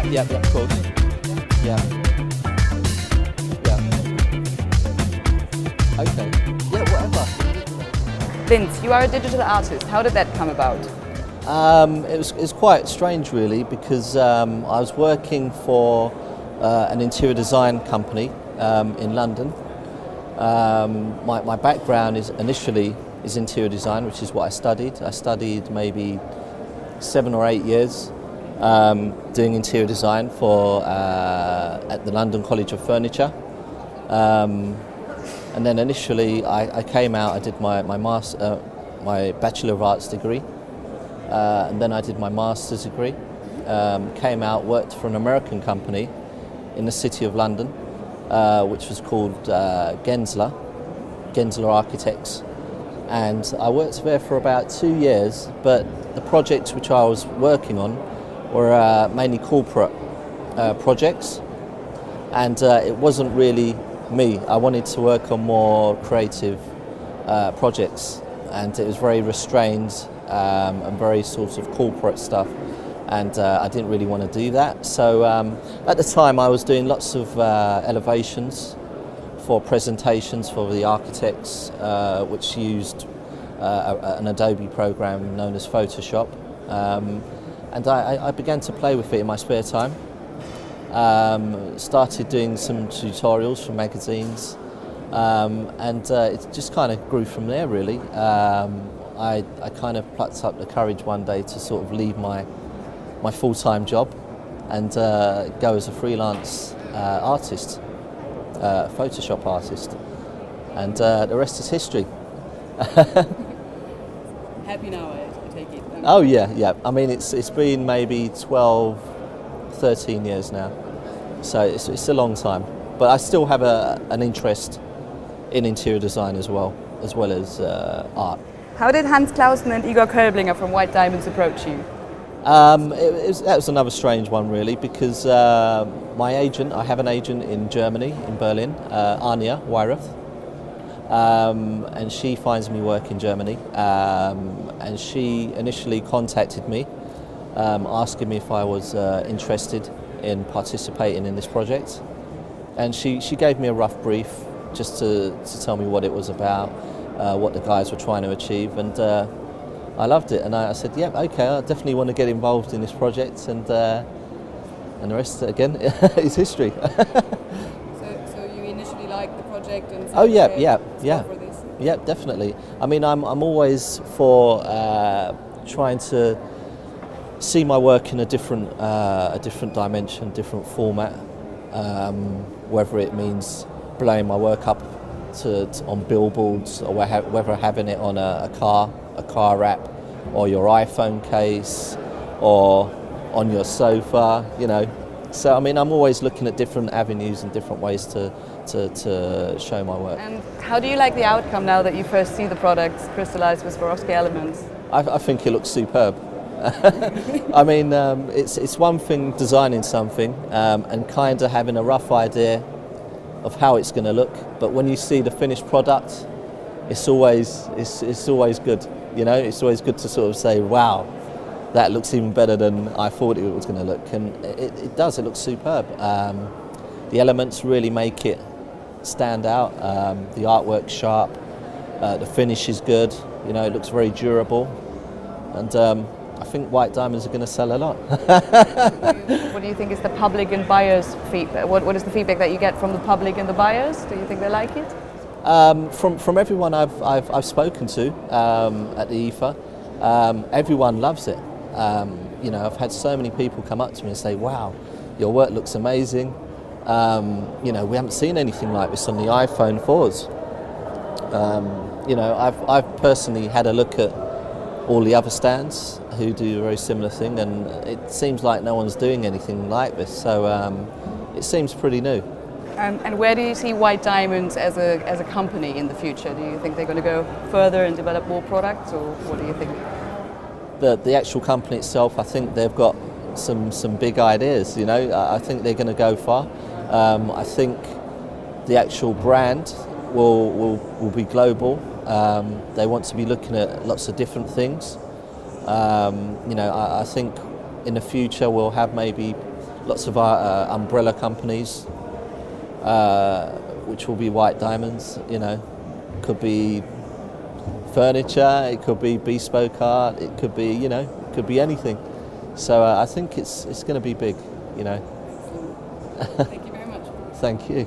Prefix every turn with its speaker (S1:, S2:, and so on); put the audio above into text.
S1: Yeah, of course. Yeah. Yeah. Okay. Yeah, whatever.
S2: Vince, you are a digital artist. How did that come about?
S1: It was quite strange, really, because I was working for an interior design company in London. My background is initially interior design, which is what I studied. I studied maybe 7 or 8 years doing interior design for at the London College of Furniture. And then initially I came out, I did my Bachelor of Arts degree, and then I did my Master's degree. Came out, worked for an American company in the City of London, which was called Gensler Architects. And I worked there for about 2 years, but the projects which I was working on were mainly corporate projects, and it wasn't really me. I wanted to work on more creative projects, and it was very restrained and very sort of corporate stuff, and I didn't really want to do that. So at the time I was doing lots of elevations for presentations for the architects, which used an Adobe program known as Photoshop, and I began to play with it in my spare time. Started doing some tutorials from magazines, and it just kind of grew from there, really. I kind of plucked up the courage one day to sort of leave my full-time job and go as a freelance artist, Photoshop artist, and the rest is history.
S2: Happy now, I take it.
S1: Oh yeah. I mean, it's been maybe 12, 13 years now, so it's a long time. But I still have an interest in interior design as well as art.
S2: How did Hans Clausen and Igor Kölblinger from White Diamonds approach you?
S1: That was another strange one, really, because my agent, I have an agent in Germany, in Berlin, Anja Weirath, and she finds me work in Germany, and she initially contacted me asking me if I was interested in participating in this project, and she gave me a rough brief just to tell me what it was about, what the guys were trying to achieve, and I loved it, and I said, yeah, okay, I definitely want to get involved in this project, and the rest, again, is history.
S2: So you initially liked the project and
S1: oh yeah,
S2: for this?
S1: Yeah, definitely. I mean, I'm always for trying to see my work in a different dimension, different format, whether it means blowing my work up on billboards, or whether having it on a car wrap, or your iPhone case, or on your sofa, you know. So I mean, I'm always looking at different avenues and different ways to show my work.
S2: And how do you like the outcome now that you first see the products crystallized with Swarovski elements?
S1: I think it looks superb. I mean, it's one thing designing something and kind of having a rough idea of how it's going to look, but when you see the finished product, it's always good. You know, it's always good to sort of say, wow, that looks even better than I thought it was going to look, and it does. It looks superb. The elements really make it stand out. The artwork's sharp. The finish is good. You know, it looks very durable, and I think white diamonds are going to sell a lot.
S2: What do you think is the public and buyers' feedback? What is the feedback that you get from the public and the buyers? Do you think they like it?
S1: From everyone I've spoken to at the IFA, everyone loves it. You know, I've had so many people come up to me and say, "Wow, your work looks amazing. You know, we haven't seen anything like this on the iPhone 4s." You know, I've personally had a look at all the other stands who do a very similar thing, and it seems like no one's doing anything like this. So it seems pretty new.
S2: And where do you see White Diamonds as a company in the future? Do you think they're going to go further and develop more products, or what do you think?
S1: The actual company itself, I think they've got some big ideas. You know, I think they're going to go far. I think the actual brand will be global. They want to be looking at lots of different things. You know, I think in the future we'll have maybe lots of our umbrella companies, which will be white diamonds. You know, could be furniture, it could be bespoke art, it could be, you know, it could be anything. So I think it's going to be big. You know.
S2: Thank you very much.
S1: Thank you.